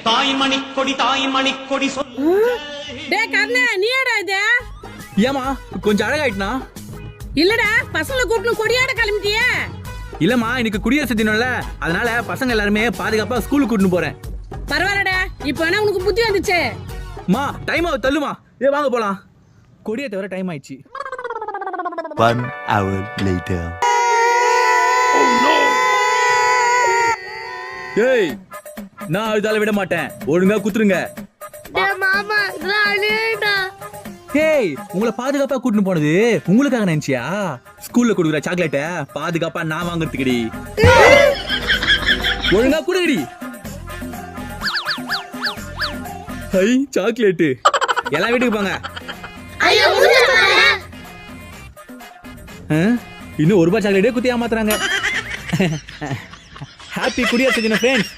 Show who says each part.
Speaker 1: தாய் மணிக்கொடி
Speaker 2: டேய் கர்ணா நீடா இது?
Speaker 3: ஏமா கொஞ்சம் அழகாயிட்டுனா?
Speaker 2: இல்லடா பசங்களை கூப்பிட்டு கொடியாட கிளம்பிட்டியே?
Speaker 3: இல்லம்மா இன்னைக்கு குடியரசு தினம்ல, அதனால பசங்க எல்லாருமே பாதுகாப்பா ஸ்கூலுக்கு கூட்டிட்டு போறேன்.
Speaker 2: பரவாயில்லடா, இப்போ என்ன உனக்கு புத்தி வந்துச்சு?
Speaker 3: மா டைம் ஆகுது, தள்ளுமா. வாங்க போலாம். கொடியை தவிர டைம் ஆயிடுச்சு.
Speaker 4: 1 hour later.
Speaker 3: ஏய், நான் அழுதால விட மாட்டேன், ஒழுங்கா குத்துருங்க.
Speaker 5: மாமா
Speaker 3: ஏய், உங்களை பாதுகாப்பா கூட்டிட்டு போனது உங்களுக்காக நினைச்சியா? ஸ்கூல்ல கொடுக்குற சாக்லேட்ட பாதுகாப்பா நான் வாங்குறதுக்குடி. ஒழுங்கா குடுடி. High chocolate. எல்லாம் வீட்டுக்கு போங்க. இன்னும் ₹1 சாக்லேட்டே குத்தி ஏமாத்துறாங்க. ஹாப்பி குடியரசு தினம் ஃப்ரெண்ட்ஸ்.